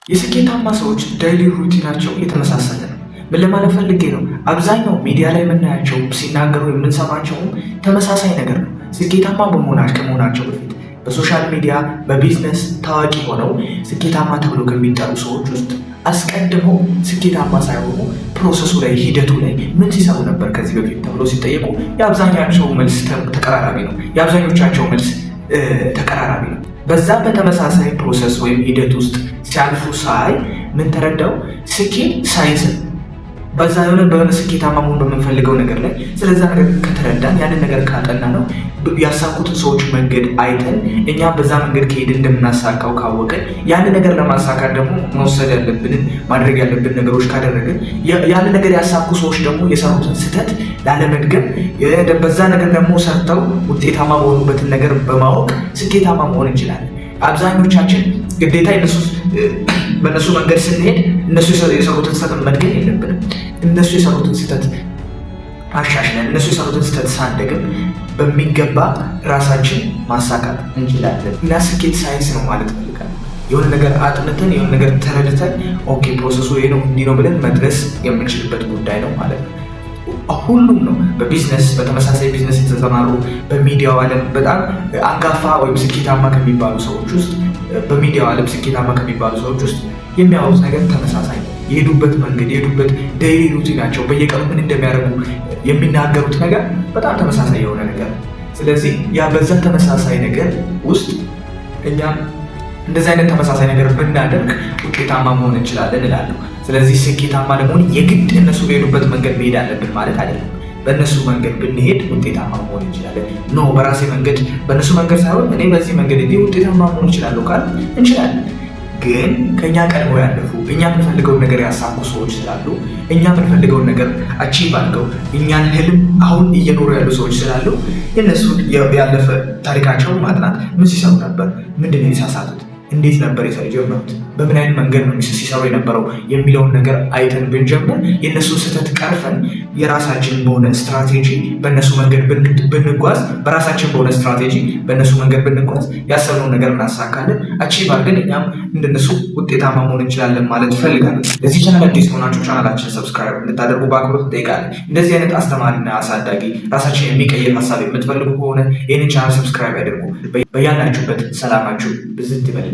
የስኬታማ ሰዎች ዳይሊ ሩቲናቸው የተመሳሰለ ነው። ምን ለማለት ፈልጌ ነው? አብዛኛው ሚዲያ ላይ የምናያቸው ሲናገሩ የምንሰማቸውም ተመሳሳይ ነገር ነው። ስኬታማ ከመሆናቸው በፊት በሶሻል ሚዲያ በቢዝነስ ታዋቂ ሆነው ስኬታማ ተብሎ ከሚጠሩ ሰዎች ውስጥ አስቀድመው ስኬታማ ሳይሆኑ ፕሮሰሱ ላይ ሂደቱ ላይ ምን ሲሰሩ ነበር ከዚህ በፊት ተብሎ ሲጠየቁ የአብዛኛቸው መልስ ተቀራራቢ ነው። በዛ በተመሳሳይ ፕሮሰስ ወይም ሂደት ውስጥ ሲያልፉ ሳይ ምን ተረዳው? ስኬት ሳይንስ በዛ በሆነ ስኬታማ መሆን በምንፈልገው ነገር ላይ ስለዛ ነገር ከተረዳን ያንን ነገር ካጠና ነው ያሳኩትን ሰዎች መንገድ አይተን እኛም በዛ መንገድ ከሄድን እንደምናሳካው ካወቅን ያንን ነገር ለማሳካት ደግሞ መውሰድ ያለብንን ማድረግ ያለብን ነገሮች ካደረግን ያንን ነገር ያሳኩ ሰዎች ደግሞ የሰሩትን ስህተት ላለመድገም በዛ ነገር ደግሞ ሰርተው ውጤታማ በሆኑበትን ነገር በማወቅ ስኬታማ መሆን እንችላለን። አብዛኞቻችን ግዴታ በእነሱ መንገድ ስንሄድ እነሱ የሰሩትን ስህተት መድገም የለብንም። እነሱ የሰሩትን ስህተት አሻሽለን እነሱ የሰሩትን ስህተት ሳንደግም በሚገባ ራሳችን ማሳካት እንችላለን። እና ስኬት ሳይንስ ነው ማለት ፈልጋለሁ። የሆነ ነገር አጥንተን የሆነ ነገር ተረድተን ኦኬ ፕሮሰሱ ይሄ ነው እንዲህ ነው ብለን መድረስ የምንችልበት ጉዳይ ነው ማለት ነው። ሁሉም ነው በቢዝነስ በተመሳሳይ ቢዝነስ የተሰማሩ በሚዲያው ዓለም በጣም አንጋፋ ወይም ስኬታማ ከሚባሉ ሰዎች ውስጥ በሚዲያው ዓለም ስኬታማ ከሚባሉ ሰዎች ውስጥ የሚያወሩት ነገር ተመሳሳይ ነው። የሄዱበት መንገድ የሄዱበት ዴይሊ ሩቲናቸው በየቀኑ ምን እንደሚያደርጉ የሚናገሩት ነገር በጣም ተመሳሳይ የሆነ ነገር ነው። ስለዚህ ያ በዛ ተመሳሳይ ነገር ውስጥ እኛም እንደዚህ አይነት ተመሳሳይ ነገር ብናደርግ ውጤታማ መሆን እንችላለን እላለሁ። ስለዚህ ስኬታማ ለመሆን የግድ እነሱ በሄዱበት መንገድ መሄድ አለብን ማለት አይደለም። በእነሱ መንገድ ብንሄድ ውጤታማ መሆን እንችላለን። በራሴ መንገድ በእነሱ መንገድ ሳይሆን እኔ በዚህ መንገድ ውጤታማ መሆን እችላለሁ ካል እንችላለን። ግን ከኛ ቀድመው ያለፉ እኛ የምንፈልገውን ነገር ያሳኩ ሰዎች ስላሉ እኛ የምንፈልገውን ነገር አቺቭ አድርገው እኛን ህልም አሁን እየኖሩ ያሉ ሰዎች ስላሉ የእነሱ ያለፈ ታሪካቸውን ማጥናት ምን ሲሰሩ ነበር፣ ምንድን ነው የተሳሳቱት፣ እንዴት ነበር የጀመሩት፣ በምን አይነት መንገድ ነው ሲሰሩ የነበረው የሚለውን ነገር አይተን ብንጀምር የእነሱን ስህተት ቀርፈን የራሳችን በሆነ ስትራቴጂ በእነሱ መንገድ ብንጓዝ በራሳችን በሆነ ስትራቴጂ በእነሱ መንገድ ብንጓዝ ያሰብነውን ነገር እናሳካለን። አቺቭ አድርገን እኛም እንደነሱ ውጤታማ መሆን እንችላለን ማለት እፈልጋለሁ። ለዚህ ቻናል አዲስ ሆናችሁ ቻናላችን ሰብስክራይብ እንድታደርጉ በአክብሮት እንጠይቃለን። እንደዚህ አይነት አስተማሪና አሳዳጊ ራሳችን የሚቀይር ሀሳብ የምትፈልጉ ከሆነ ይህንን ቻናል ሰብስክራይብ ያደርጉ። በያላችሁበት ሰላማችሁ ብዝት ይበል።